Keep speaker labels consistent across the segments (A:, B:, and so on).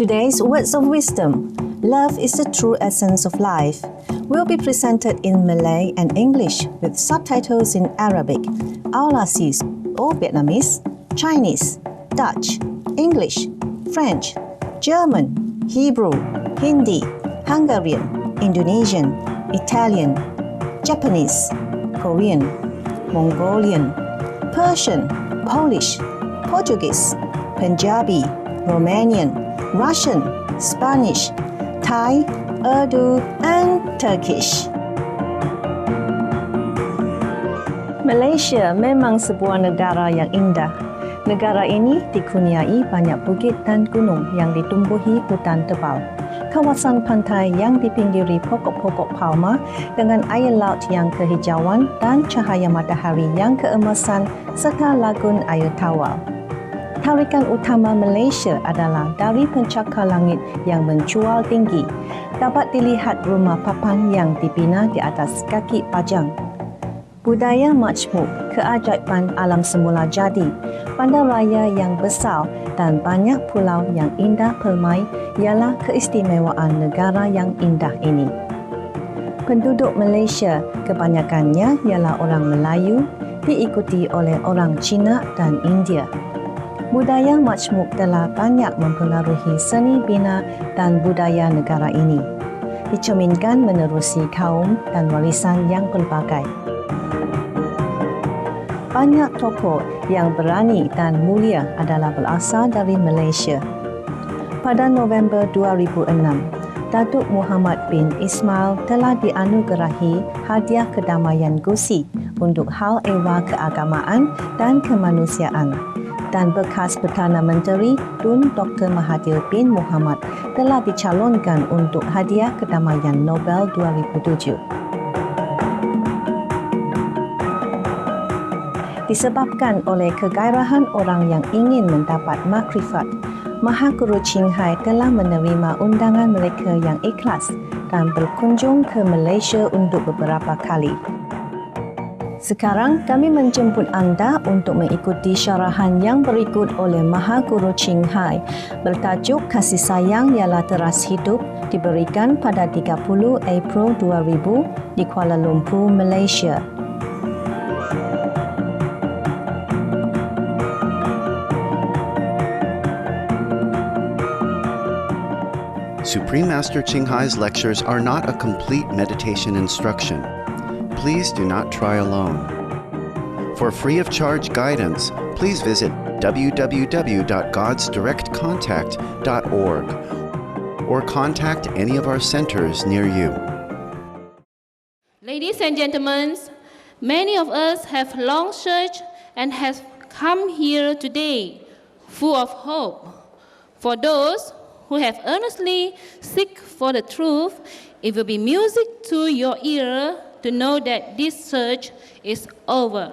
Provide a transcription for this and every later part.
A: Today's words of wisdom. Love is the true essence of life. Will be presented in Malay and English with subtitles in Arabic, Aulasis or Vietnamese, Chinese, Dutch, English, French, German, Hebrew, Hindi, Hungarian, Indonesian, Italian, Japanese, Korean, Mongolian, Persian, Polish, Portuguese, Punjabi, Romanian, Russian, Spanish, Thai, Urdu, and Turkish. Malaysia memang sebuah negara yang indah. Negara ini dikurniai banyak bukit dan gunung yang ditumbuhi hutan tebal. Kawasan pantai yang dipinggiri pokok-pokok palma dengan air laut yang kehijauan dan cahaya matahari yang keemasan serta lagun air tawar. Tarikan utama Malaysia adalah dari pencakar langit yang mencual tinggi. Dapat dilihat rumah papan yang dibina di atas kaki pajang. Budaya majmuk, keajaiban alam semula jadi, bandaraya yang besar dan banyak pulau yang indah permai ialah keistimewaan negara yang indah ini. Penduduk Malaysia kebanyakannya ialah orang Melayu, diikuti oleh orang Cina dan India. Budaya majmuk telah banyak mempengaruhi seni bina dan budaya negara ini, dicerminkan menerusi kaum dan warisan yang pelbagai. Banyak tokoh yang berani dan mulia adalah berasal dari Malaysia. Pada November 2006, Datuk Muhammad bin Ismail telah dianugerahi Hadiah Kedamaian Gusi untuk hal ehwal keagamaan dan kemanusiaan. Dan bekas Perdana Menteri Tun Dr. Mahathir bin Mohamad telah dicalonkan untuk Hadiah Kedamaian Nobel 2007. Disebabkan oleh kegairahan orang yang ingin mendapat makrifat, Mahaguru Ching Hai telah menerima undangan mereka yang ikhlas dan berkunjung ke Malaysia untuk beberapa kali. Sekarang kami menjemput anda untuk mengikuti syarahan yang berikut oleh Mahaguru Ching Hai bertajuk Kasih Sayang Ialah Teras Hidup, diberikan pada 30 April 2000 di Kuala Lumpur, Malaysia.
B: Supreme Master Ching Hai's lectures are not a complete meditation instruction. Please do not try alone. For free of charge guidance, please visit www.godsdirectcontact.org or contact any of our centers near you.
C: Ladies and gentlemen, many of us have long searched and have come here today full of hope. For those who have earnestly seek for the truth, it will be music to your ear to know that this search is over.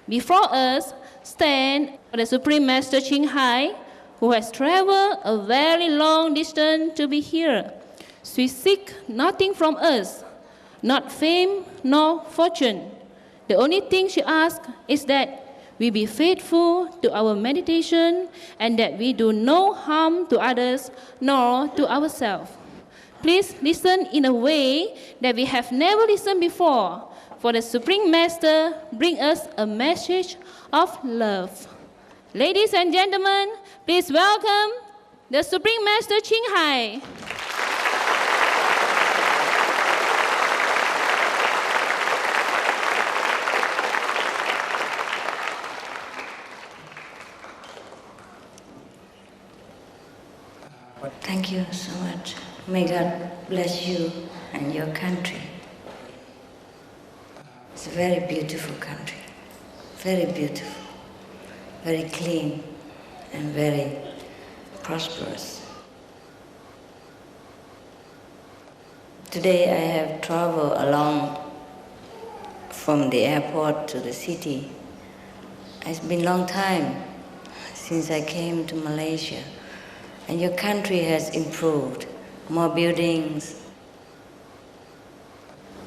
C: Before us stand the Supreme Master Ching Hai, who has traveled a very long distance to be here. She seeks nothing from us, not fame nor fortune. The only thing she asks is that we be faithful to our meditation and that we do no harm to others nor to ourselves. Please listen in a way that we have never listened before, for the Supreme Master brings us a message of love. Ladies and gentlemen, please welcome the Supreme Master Ching Hai.
D: Thank you so much. May God bless you and your country. It's a very beautiful country, very beautiful, very clean and very prosperous. Today I have traveled along from the airport to the city. It's been a long time since I came to Malaysia, and your country has improved. More buildings,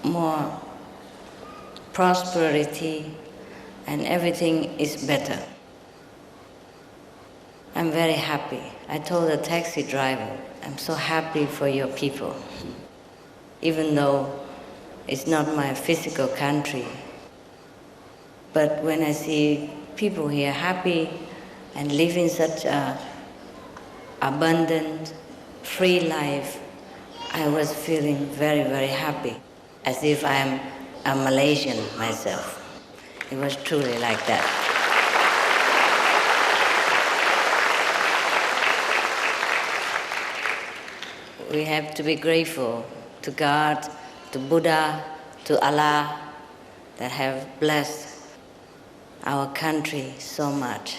D: more prosperity, and everything is better. I'm very happy. I told the taxi driver, I'm so happy for your people, even though it's not my physical country. But when I see people here happy and living such a abundant, free life, I was feeling very, very happy, as if I'm a Malaysian myself. It was truly like that. We have to be grateful to God, to Buddha, to Allah that have blessed our country so much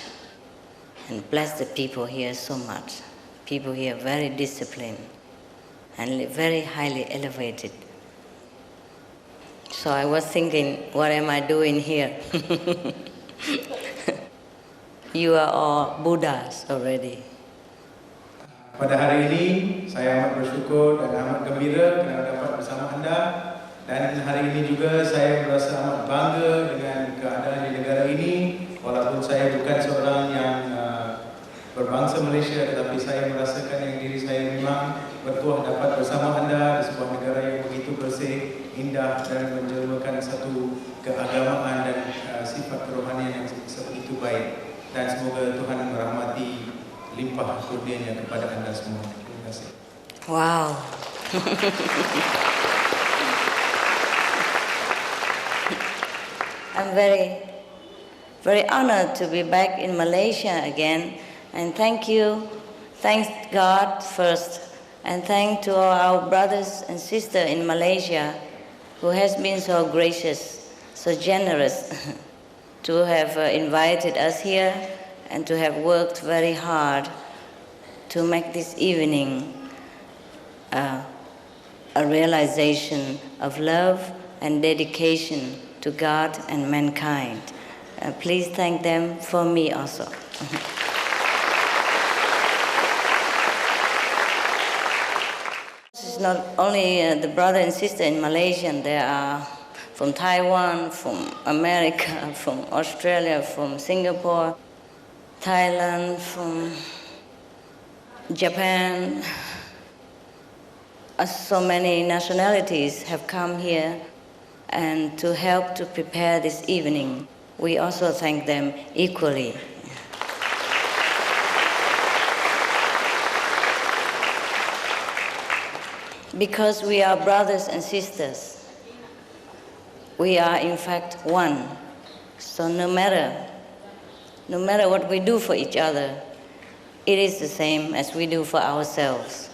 D: and blessed the people here so much. People here very disciplined and very highly elevated. So I was thinking, what am I doing here? You are all Buddhas already.
E: Pada hari ini, saya amat bersyukur dan amat gembira kerana dapat bersama anda. Dan hari ini juga saya merasa amat bangga dengan keadaan di negara ini. Walaupun saya bukan seorang yang berbangsa Malaysia, tetapi saya merasakan yang diri saya memang bertuah dapat bersama anda di sebuah negara yang begitu bersih, indah dan menjelmakan satu keagamaan dan sifat kerohanian yang begitu baik. Dan semoga Tuhan merahmati limpah kurnianya kepada anda semua. Terima kasih.
D: Wow. I'm very, very honored to be back in Malaysia again, and thanks God first, and thanks to all our brothers and sisters in Malaysia who has been so gracious, so generous to have invited us here and to have worked very hard to make this evening a realization of love and dedication to God and mankind. Please thank them for me also. This is not only the brother and sister in Malaysia, there are from Taiwan, from America, from Australia, from Singapore, Thailand, from Japan. So many nationalities have come here and to help to prepare this evening. We also thank them equally. Because we are brothers and sisters, we are in fact one. So no matter what we do for each other, it is the same as we do for ourselves.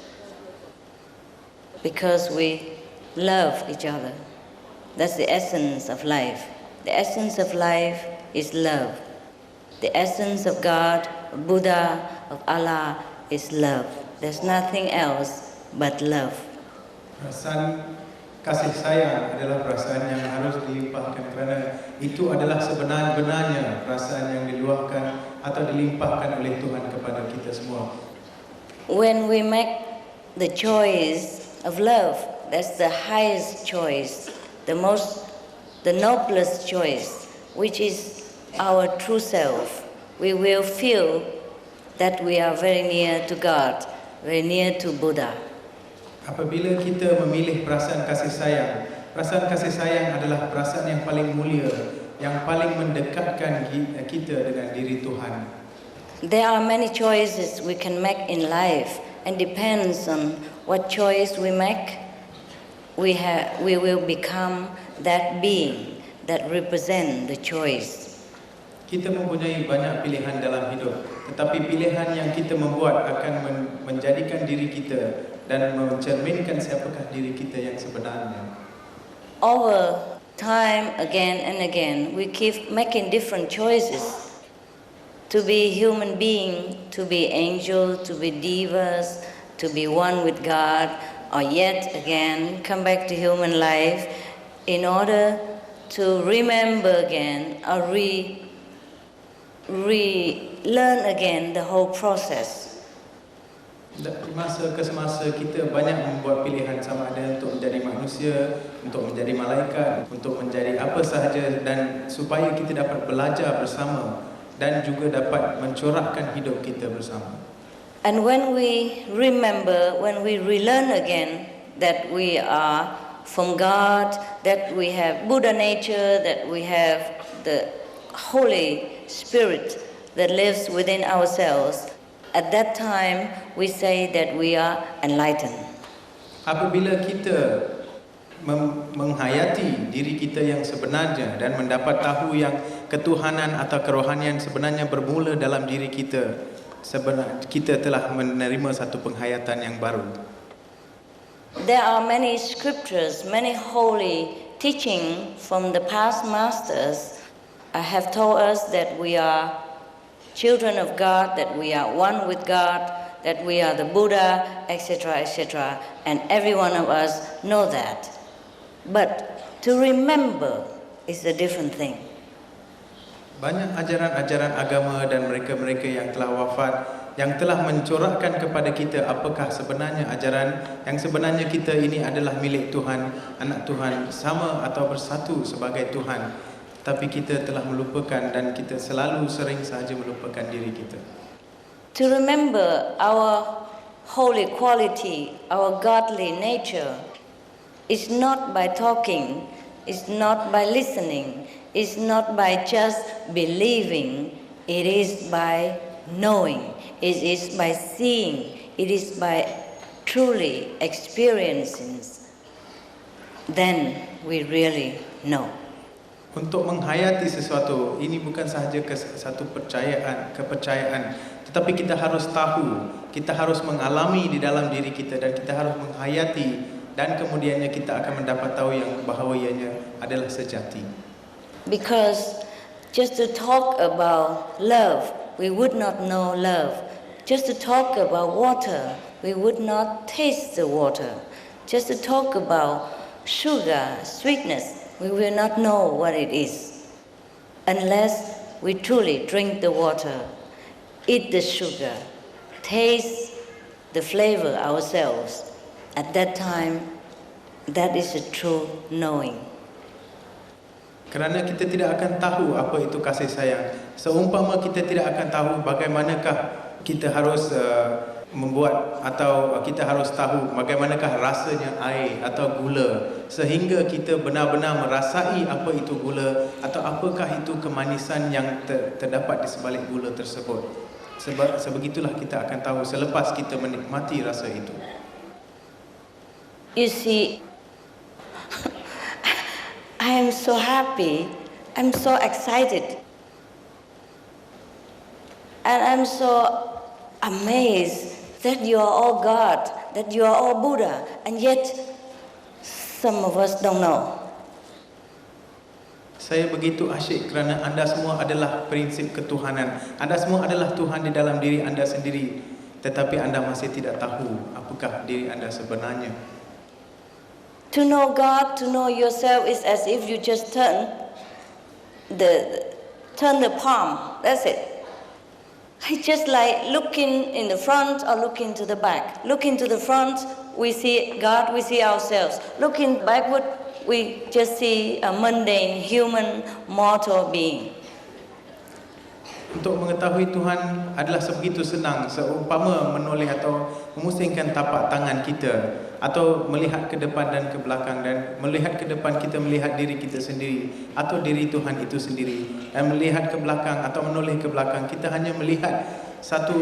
D: Because we love each other. That's the essence of life. The essence of life is love. The essence of God, of Buddha, of Allah is love. There's nothing else but love.
E: Perasaan kasih sayang adalah perasaan yang harus dilimpahkan kerana itu adalah sebenar-benarnya perasaan yang diluahkan atau dilimpahkan oleh Tuhan kepada kita semua.
D: When we make the choice of love, that's the highest choice, the noblest choice, which is our true self. We will feel that we are very near to God, very near to Buddha.
E: Apabila kita memilih perasaan kasih sayang adalah perasaan yang paling mulia, yang paling mendekatkan kita dengan diri Tuhan.
D: There are many choices we can make in life, and depends on what choice we make, we will become that being that represent the choice.
E: Kita mempunyai banyak pilihan dalam hidup, tetapi pilihan yang kita membuat akan menjadikan diri kita dan mencerminkan siapakah diri kita yang sebenarnya.
D: Over time, again and again, we keep making different choices. To be human being, to be angel, to be divas, to be one with God, or yet again come back to human life in order to remember again or relearn again the whole process.
E: Masa ke semasa kita banyak membuat pilihan sama ada untuk menjadi manusia, untuk menjadi malaikat, untuk menjadi apa sahaja, dan supaya kita dapat belajar bersama dan juga dapat mencorakkan hidup kita bersama.
D: And when we remember, when we relearn again that we are from God, that we have Buddha nature, that we have the Holy Spirit that lives within ourselves, at that time we say that we are enlightened.
E: Apabila kita menghayati diri kita yang sebenarnya dan mendapat tahu yang ketuhanan atau kerohanian sebenarnya bermula dalam diri kita, kita telah menerima satu penghayatan yang baru.
D: There are many scriptures, many holy teaching from the past masters have told us that we are children of God, that we are one with God, that we are the Buddha, etc., etc., and every one of us know that. But to remember is a different thing.
E: Banyak ajaran-ajaran agama dan mereka-mereka yang telah wafat yang telah mencorakkan kepada kita apakah sebenarnya ajaran yang sebenarnya kita ini adalah milik Tuhan, anak Tuhan, sama atau bersatu sebagai Tuhan. Tapi kita telah melupakan dan kita selalu sering sahaja melupakan diri kita.
D: To remember our holy quality, our godly nature, is not by talking, is not by listening, is not by just believing, it is by knowing, it is by seeing, it is by truly experiencing. Then we really know.
E: Untuk menghayati sesuatu, ini bukan sahaja satu kepercayaan, tetapi kita harus tahu, kita harus mengalami di dalam diri kita dan kita harus menghayati dan kemudiannya kita akan mendapat tahu yang bahawa ianya adalah sejati.
D: Because just to talk about love, we would not know love. Just to talk about water, we would not taste the water. Just to talk about sugar, sweetness, we will not know what it is unless we truly drink the water, eat the sugar, taste the flavor ourselves. At that time, that is a true knowing.
E: Kerana kita tidak akan tahu apa itu kasih sayang. Seumpama kita tidak akan tahu bagaimanakah kita harus membuat atau kita harus tahu bagaimanakah rasanya air atau gula sehingga kita benar-benar merasai apa itu gula atau apakah itu kemanisan yang terdapat di sebalik gula tersebut. Sebegitulah kita akan tahu selepas kita menikmati rasa itu.
D: You see, I am so happy, I'm so excited, and I'm so amazed that you are all God, that you are all Buddha, and yet some of us don't know.
E: Saya begitu asyik kerana anda semua adalah prinsip ketuhanan. Anda semua adalah Tuhan di dalam diri anda sendiri, tetapi anda masih tidak tahu apakah diri anda sebenarnya.
D: To know God, to know yourself is as if you just turn the palm. That's it. It's just like looking in the front or looking to the back. Looking to the front, we see God, we see ourselves. Looking backward, we just see a mundane, human, mortal being.
E: Untuk mengetahui Tuhan adalah sebegitu senang, seumpama menoleh atau memusingkan tapak tangan kita atau melihat ke depan dan ke belakang, dan melihat ke depan kita melihat diri kita sendiri atau diri Tuhan itu sendiri, dan melihat ke belakang atau menoleh ke belakang kita hanya melihat satu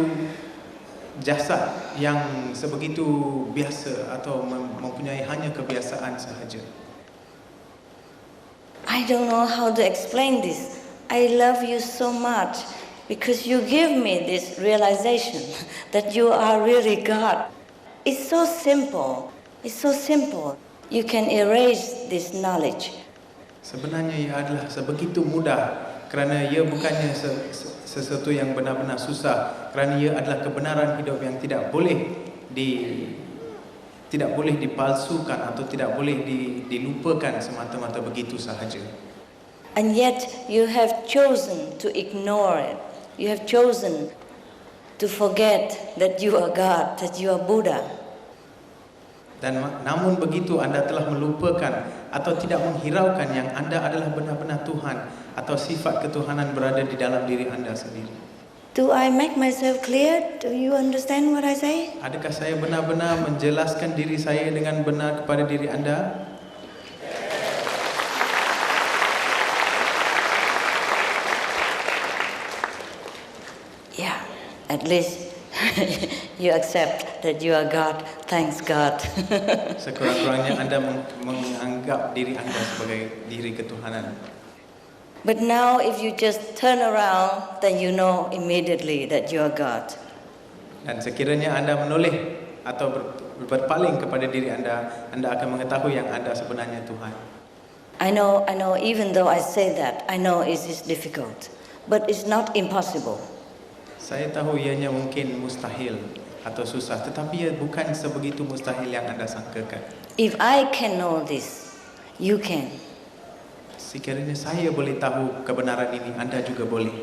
E: jasad yang sebegitu biasa atau mempunyai hanya kebiasaan sahaja.
D: I don't know how to explain this. I love you so much because you give me this realization that you are really God. It's so simple. It's so simple. You can erase this knowledge.
E: Sebenarnya ia adalah sebegitu mudah kerana ia bukannya sesuatu yang benar-benar susah, kerana ia adalah kebenaran hidup yang tidak boleh dipalsukan atau tidak boleh dilupakan semata-mata begitu sahaja.
D: And yet you have chosen to ignore it. You have chosen to forget that you are God, that you are Buddha.
E: Dan namun begitu anda telah melupakan atau tidak menghiraukan yang anda adalah benar-benar Tuhan atau sifat ketuhanan berada di dalam diri anda sendiri.
D: Do I make myself clear? Do you understand what I say?
E: Adakah saya benar-benar menjelaskan diri saya dengan benar kepada diri anda?
D: Yeah, at least you accept that you are God. Thanks God.
E: Sekurang-kurangnya anda menganggap diri anda sebagai diri ketuhanan.
D: But now if you just turn around, then you know immediately that you are God.
E: Dan sekiranya anda menoleh atau berpaling kepada diri anda akan mengetahui yang anda sebenarnya Tuhan.
D: I know, even though I say that, I know it is difficult, but it's not impossible.
E: Saya tahu ianya mungkin mustahil atau susah, tetapi ia bukan sebegitu mustahil yang anda sangkakan.
D: If I can know this, you can.
E: Sekiranya saya boleh tahu kebenaran ini, anda juga boleh.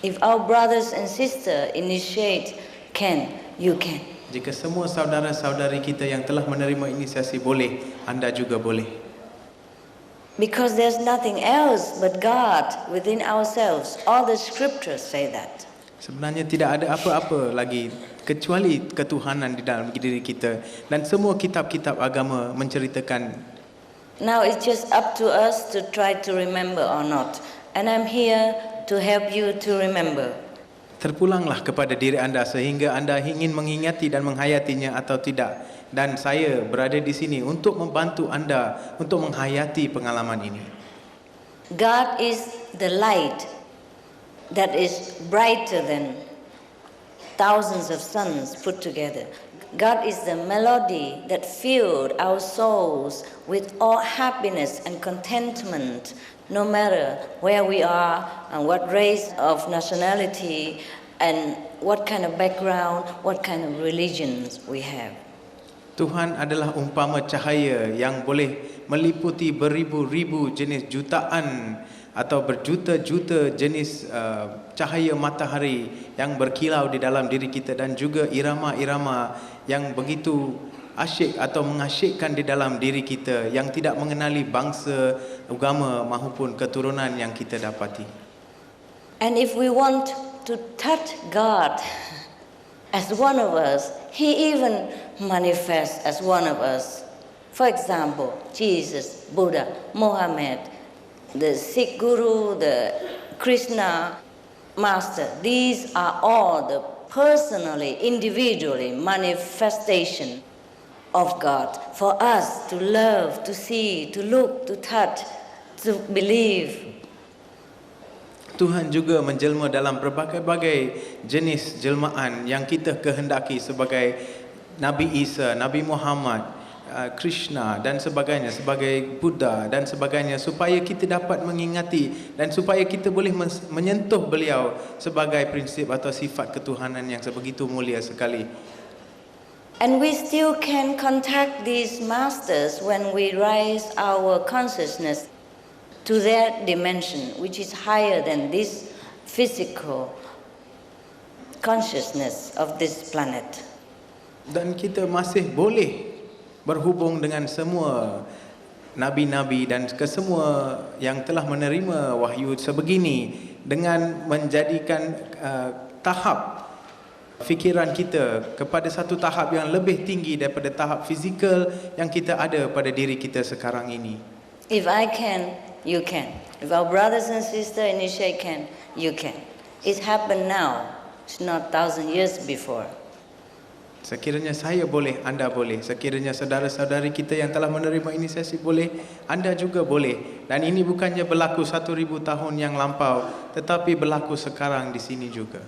D: If our brothers and sisters initiate can, you can.
E: Jika semua saudara-saudari kita yang telah menerima inisiasi boleh, anda juga boleh.
D: Because there's nothing else but God within ourselves. All the scriptures say that.
E: Sebenarnya tidak ada apa-apa lagi kecuali ketuhanan di dalam diri kita, dan semua kitab-kitab agama menceritakan.
D: Now it's just up to us to try to remember or not. And I'm here to help you to remember.
E: Terpulanglah kepada diri anda sehingga anda ingin mengingati dan menghayatinya atau tidak. Dan saya berada di sini untuk membantu anda untuk menghayati pengalaman ini.
D: God is the light that is brighter than thousands of suns put together. God is the melody that filled our souls with all happiness and contentment, no matter where we are and what race of nationality and what kind of background, what kind of religions we have.
E: Tuhan adalah umpama cahaya yang boleh meliputi beribu-ribu jenis jutaan atau berjuta-juta jenis cahaya matahari yang berkilau di dalam diri kita, dan juga irama-irama yang begitu asyik atau mengasyikkan di dalam diri kita yang tidak mengenali bangsa, agama maupun keturunan yang kita dapati.
D: And if we want to touch God as one of us, He even manifests as one of us. For example, Jesus, Buddha, Muhammad, the Sikh Guru, the Krishna Master, these are all the personally, individually manifestation of God for us to love, to see, to look, to touch, to believe.
E: Tuhan juga menjelma dalam berbagai-bagai jenis jelmaan yang kita kehendaki sebagai Nabi Isa, Nabi Muhammad, Krishna dan sebagainya, sebagai Buddha dan sebagainya, supaya kita dapat mengingati dan supaya kita boleh menyentuh beliau sebagai prinsip atau sifat ketuhanan yang sebegitu mulia sekali.
D: And we still can contact these masters when we raise our consciousness to their dimension, which is higher than this physical consciousness of this planet.
E: Dan kita masih boleh berhubung dengan semua nabi-nabi dan kesemua yang telah menerima wahyu sebegini dengan menjadikan tahap fikiran kita kepada satu tahap yang lebih tinggi daripada tahap fizikal yang kita ada pada diri kita sekarang ini.
D: If I can, you can. If our brothers and sisters initiate can, you can. It happened now. It's not 1,000 years before.
E: Sekiranya saya boleh, anda boleh. Sekiranya saudara-saudari kita yang telah menerima inisiasi boleh, anda juga boleh. Dan ini bukannya berlaku 1,000 tahun yang lampau, tetapi berlaku sekarang di sini juga.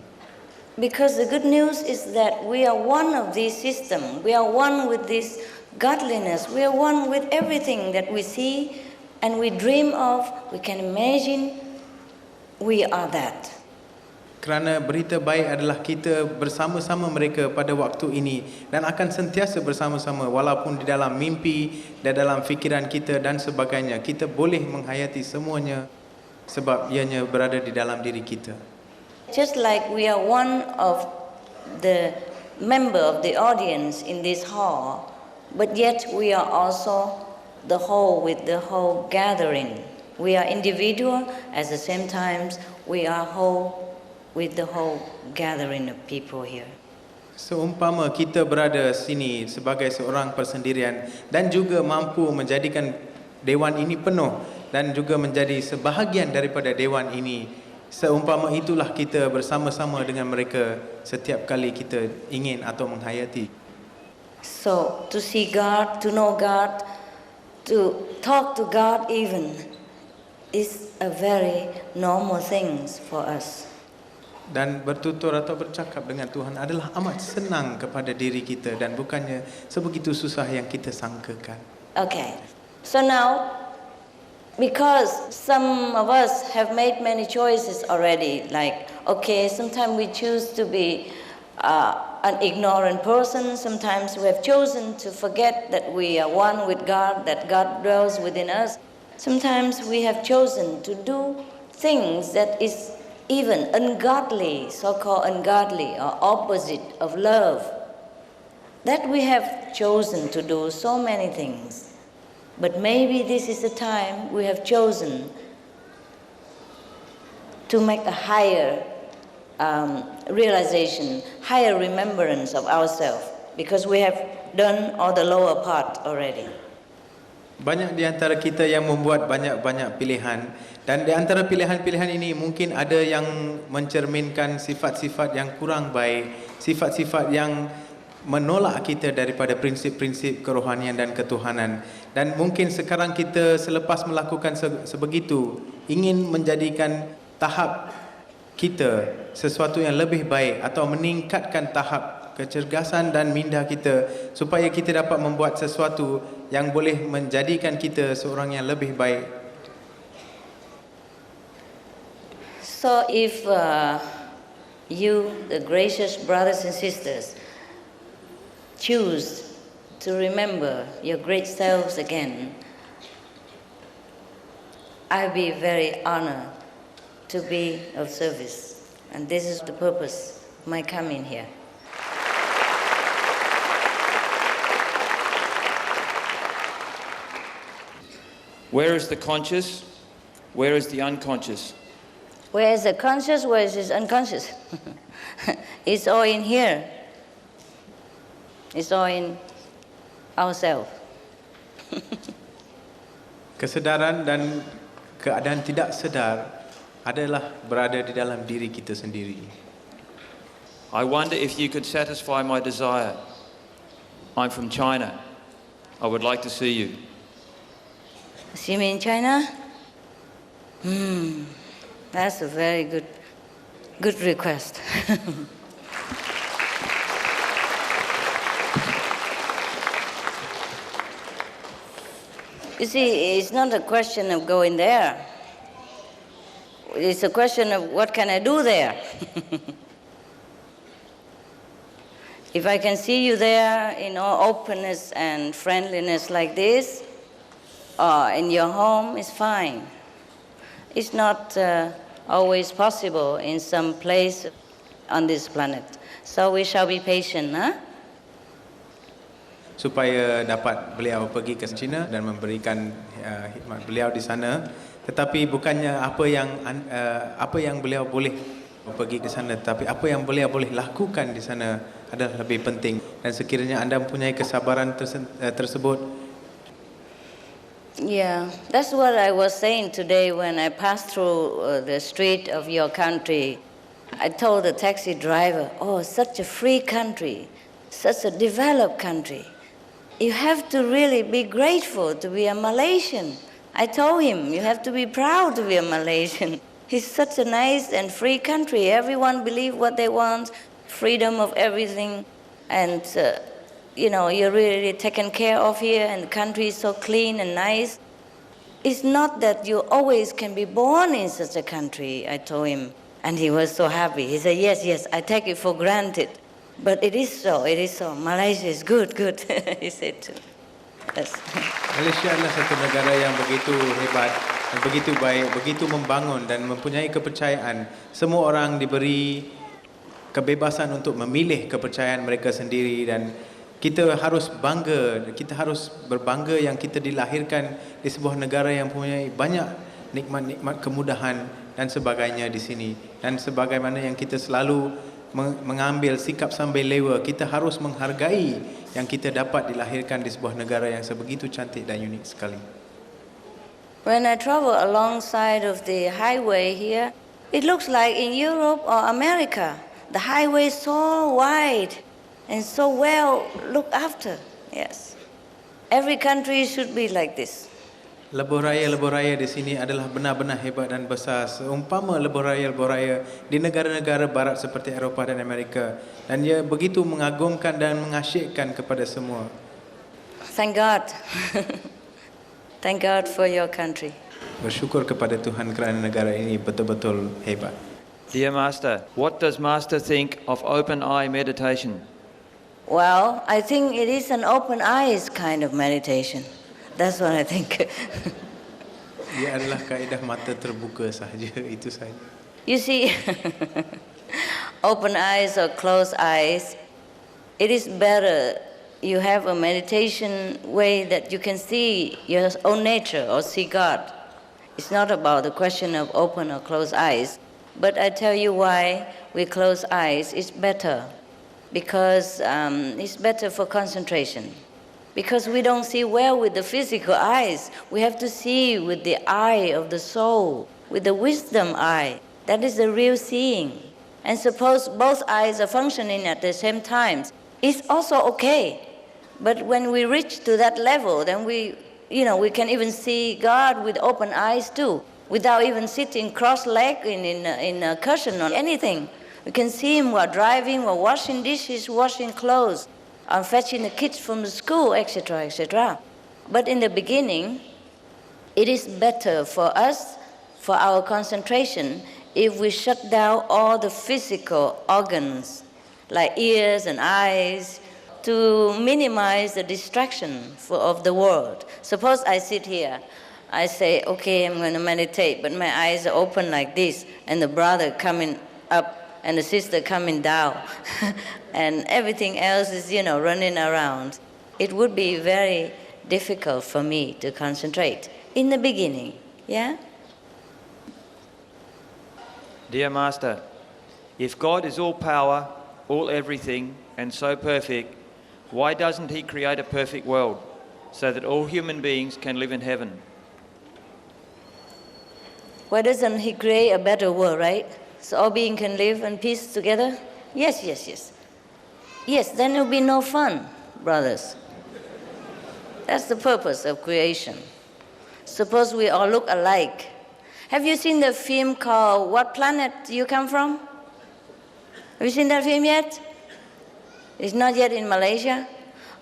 D: Because the good news is that we are one of this system. We are one with this godliness. We are one with everything that we see and we dream of. We can imagine we are that.
E: Kerana berita baik adalah kita bersama-sama mereka pada waktu ini dan akan sentiasa bersama-sama walaupun di dalam mimpi dan dalam fikiran kita dan sebagainya. Kita boleh menghayati semuanya sebab ianya berada di dalam diri kita.
D: Just like we are one of the member of the audience in this hall, but yet we are also the whole with the whole gathering. We are individual, at the same time we are whole with the whole gathering of people here.
E: Seumpama kita berada sini sebagai seorang persendirian dan juga mampu menjadikan dewan ini penuh dan juga menjadi sebahagian daripada dewan ini, seumpama itulah kita bersama-sama dengan mereka setiap kali kita ingin atau menghayati.
D: So to see God, to know God, to talk to God even, is a very normal thing for us.
E: Dan bertutur atau bercakap dengan Tuhan adalah amat senang kepada diri kita dan bukannya sebegitu susah yang kita sangkakan.
D: Okay, so now, because some of us have made many choices already, like, okay, sometimes we choose to be an ignorant person, sometimes we have chosen to forget that we are one with God, that God dwells within us. Sometimes we have chosen to do things that is even ungodly, so-called ungodly or opposite of love. That we have chosen to do so many things. But maybe this is the time we have chosen to make a higher realization, higher remembrance of ourselves, because we have done all the lower part already.
E: Banyak di antara kita yang membuat banyak-banyak pilihan, dan di antara pilihan-pilihan ini mungkin ada yang mencerminkan sifat-sifat yang kurang baik, sifat-sifat yang menolak kita daripada prinsip-prinsip kerohanian dan ketuhanan. Dan mungkin sekarang kita selepas melakukan sebegitu ingin menjadikan tahap kita sesuatu yang lebih baik atau meningkatkan tahap kecergasan dan minda kita supaya kita dapat membuat sesuatu yang boleh menjadikan kita seorang yang lebih baik.
D: So if you, the gracious brothers and sisters, choose to remember your great selves again, I'll be very honored to be of service. And this is the purpose of my coming here.
F: Where is the conscious? Where is the unconscious?
D: Where is the conscious? Where is the unconscious? It's all in here. It's all in ourselves.
E: Kesedaran dan keadaan tidak sedar adalah berada di dalam diri kita sendiri.
F: I wonder if you could satisfy my desire. I'm from China. I would like to see you.
D: See me in China? That's a very good request. You see, it's not a question of going there. It's a question of what can I do there? If I can see you there in all openness and friendliness like this, or in your home, it's fine. It's not always possible in some place on this planet. So we shall be patient, huh?
E: Supaya dapat beliau pergi ke China dan memberikan khidmat beliau di sana, tetapi bukannya apa yang beliau boleh pergi ke sana, tetapi apa yang beliau boleh lakukan di sana adalah lebih penting. Dan sekiranya anda mempunyai kesabaran tersebut.
D: Yeah, that's what I was saying today when I passed through the street of your country. I told the taxi driver, oh, such a free country, such a developed country. You have to really be grateful to be a Malaysian. I told him, you have to be proud to be a Malaysian. It's such a nice and free country. Everyone believes what they want, freedom of everything, and you're really taken care of here, and the country is so clean and nice. It's not that you always can be born in such a country, I told him. And he was so happy. He said, yes, I take it for granted. But it is so. Malaysia is good, he said too. Yes.
E: Malaysia adalah satu negara yang begitu hebat, dan begitu baik, begitu membangun dan mempunyai kepercayaan. Semua orang diberi kebebasan untuk memilih kepercayaan mereka sendiri dan Kita harus bangga, kita harus berbangga yang kita dilahirkan di sebuah negara yang mempunyai banyak nikmat-nikmat kemudahan dan sebagainya di sini. Dan sebagaimana yang kita selalu mengambil sikap sambil lewa, kita harus menghargai yang kita dapat dilahirkan di sebuah negara yang sebegitu cantik dan unik sekali.
D: When I travel alongside of the highway here, it looks like in Europe or America. The highway is so wide and so well looked after. Yes. Every country should be like this.
E: Lebuh raya di sini adalah benar-benar hebat dan besar. Seumpama lebuh raya di negara-negara barat seperti Eropah dan Amerika. Dan ia begitu mengagumkan dan mengasyikkan kepada semua.
D: Thank God. Thank God for your country.
E: Bersyukur kepada Tuhan kerana negara ini betul-betul hebat.
F: Dear Master, what does Master think of open eye meditation?
D: Well, I think it is an open eyes kind of meditation. That's what I think.
E: Ia adalah kaedah mata terbuka sahaja, itu sahaja.
D: You see, open eyes or closed eyes, it is better you have a meditation way that you can see your own nature or see God. It's not about the question of open or closed eyes, but I tell you why we close eyes is better. Because it's better for concentration. Because we don't see well with the physical eyes. We have to see with the eye of the soul, with the wisdom eye. That is the real seeing. And suppose both eyes are functioning at the same time, it's also okay. But when we reach to that level, then we can even see God with open eyes too, without even sitting cross-legged in a cushion or anything. We can see Him while driving, while washing dishes, washing clothes, and fetching the kids from the school, etc., etc. But in the beginning, it is better for us, for our concentration, if we shut down all the physical organs, like ears and eyes, to minimize the distraction of the world. Suppose I sit here, I say, okay, I'm going to meditate, but my eyes are open like this, and the brother coming up, and the sister coming down, and everything else is, running around. It would be very difficult for me to concentrate in the beginning, yeah?
F: Dear Master, if God is all power, all everything, and so perfect, why doesn't He create a perfect world so that all human beings can live in heaven?
D: Why doesn't He create a better world, right? So all beings can live in peace together? Yes. Yes, then there will be no fun, brothers. That's the purpose of creation. Suppose we all look alike. Have you seen the film called What Planet You Come From? Have you seen that film yet? It's not yet in Malaysia?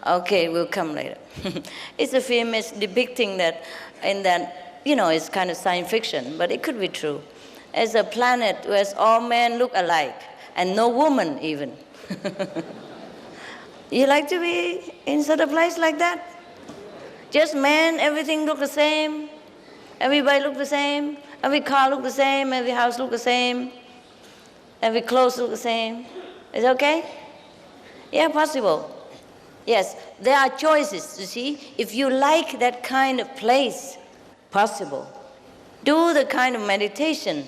D: Okay, we'll come later. It's a film that's depicting that, it's kind of science fiction, but it could be true. As a planet where all men look alike, and no woman even. You like to be in such a place like that? Just men, everything look the same, everybody look the same, every car look the same, every house look the same, every clothes look the same. Is it okay? Yeah, possible. Yes, there are choices, you see. If you like that kind of place, possible. Do the kind of meditation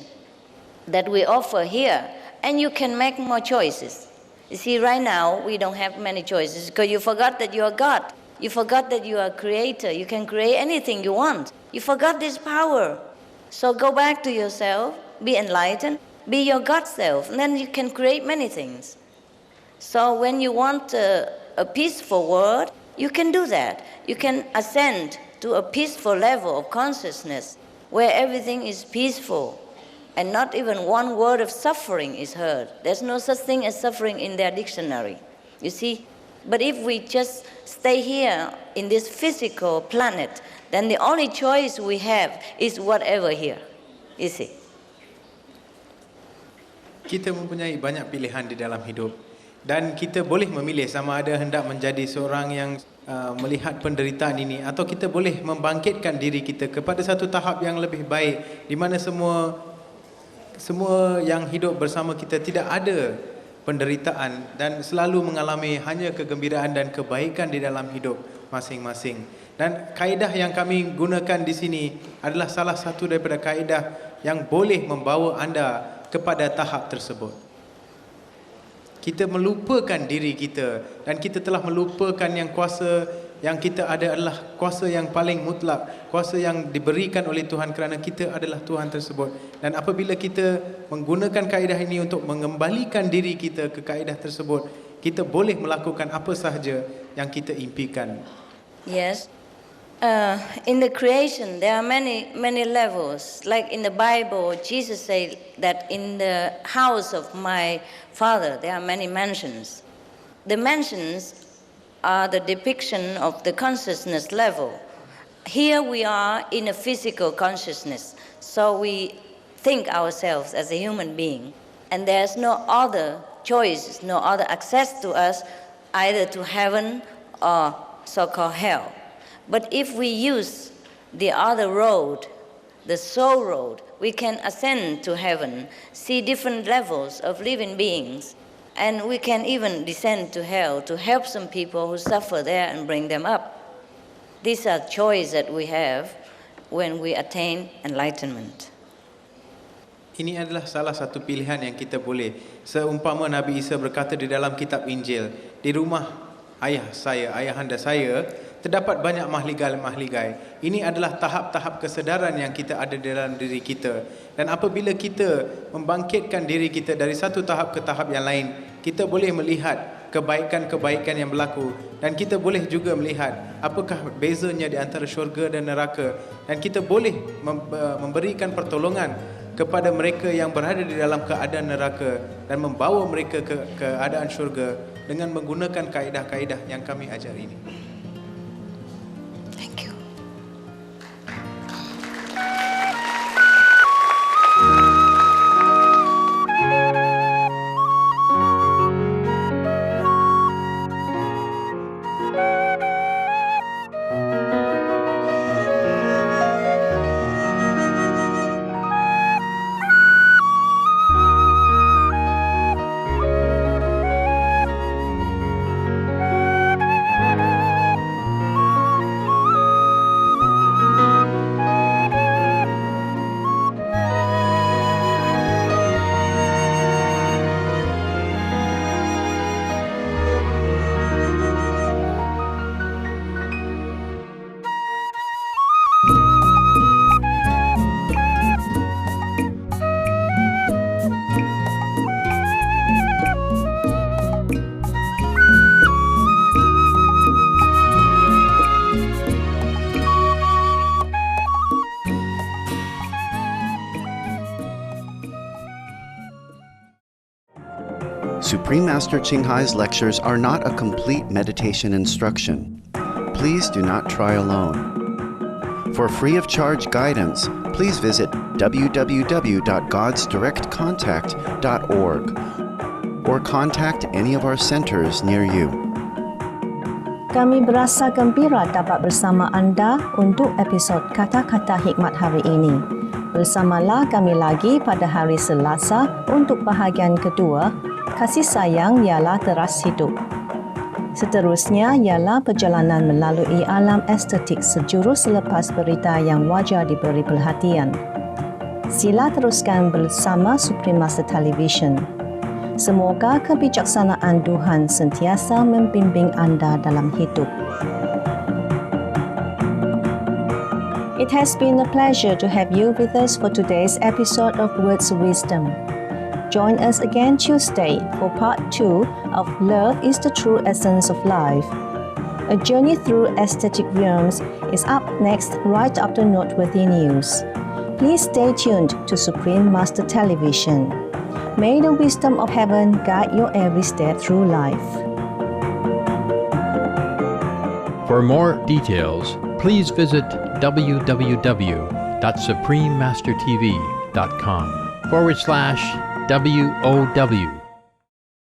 D: that we offer here, and you can make more choices. You see, right now, we don't have many choices because you forgot that you are God. You forgot that you are a creator. You can create anything you want. You forgot this power. So go back to yourself, be enlightened, be your God self, and then you can create many things. So when you want a peaceful world, you can do that. You can ascend to a peaceful level of consciousness where everything is peaceful and not even one word of suffering is heard. There's no such thing as suffering in their dictionary, you see. But if we just stay here in this physical planet, then the only choice we have is whatever here, you see.
E: Kita mempunyai banyak pilihan di dalam hidup dan kita boleh memilih sama ada hendak menjadi seorang yang melihat penderitaan ini atau kita boleh membangkitkan diri kita kepada satu tahap yang lebih baik di mana semua yang hidup bersama kita tidak ada penderitaan dan selalu mengalami hanya kegembiraan dan kebaikan di dalam hidup masing-masing. Dan kaedah yang kami gunakan di sini adalah salah satu daripada kaedah yang boleh membawa anda kepada tahap tersebut. Kita melupakan diri kita dan kita telah melupakan yang kuasa yang kita ada adalah kuasa yang paling mutlak, kuasa yang diberikan oleh Tuhan kerana kita adalah Tuhan tersebut. Dan apabila kita menggunakan kaedah ini untuk mengembalikan diri kita ke kaedah tersebut, kita boleh melakukan apa sahaja yang kita impikan.
D: Yes. In the creation, there are many levels. Like in the Bible, Jesus said that in the house of my Father, there are many mansions. The mansions are the depiction of the consciousness level. Here we are in a physical consciousness, so we think ourselves as a human being, and there's no other choice, no other access to us, either to heaven or so-called hell. But if we use the other road, the soul road, we can ascend to heaven, see different levels of living beings, and we can even descend to hell to help some people who suffer there and bring them up. These are choices that we have when we attain enlightenment.
E: Ini adalah salah satu pilihan yang kita boleh. Seumpama Nabi Isa berkata di dalam kitab Injil, di rumah ayahanda saya, terdapat banyak mahligai-mahligai. Ini adalah tahap-tahap kesedaran yang kita ada dalam diri kita. Dan apabila kita membangkitkan diri kita dari satu tahap ke tahap yang lain, kita boleh melihat kebaikan-kebaikan yang berlaku. Dan kita boleh juga melihat apakah bezanya di antara syurga dan neraka. Dan kita boleh memberikan pertolongan kepada mereka yang berada di dalam keadaan neraka dan membawa mereka ke keadaan syurga dengan menggunakan kaedah-kaedah yang kami ajar ini.
D: Thank you.
B: Supreme Master Ching Hai's lectures are not a complete meditation instruction. Please do not try alone. For free of charge guidance, please visit www.godsdirectcontact.org or contact any of our centers near you.
A: Kami berasa gembira dapat bersama anda untuk episod Kata-Kata Hikmat hari ini. Bersamalah kami lagi pada hari Selasa untuk bahagian kedua, Kasih Sayang ialah Teras Hidup. Seterusnya ialah perjalanan melalui alam estetik sejurus selepas berita yang wajar diberi perhatian. Sila teruskan bersama Supreme Master Television. Semoga kebijaksanaan Tuhan sentiasa membimbing anda dalam hidup. It has been a pleasure to have you with us for today's episode of Words of Wisdom. Join us again Tuesday for part 2 of Love is the True Essence of Life. A journey through aesthetic realms is up next right after noteworthy news. Please stay tuned to Supreme Master Television. May the wisdom of heaven guide your every step through life.
G: For more details, please visit www.suprememastertv.com/WOW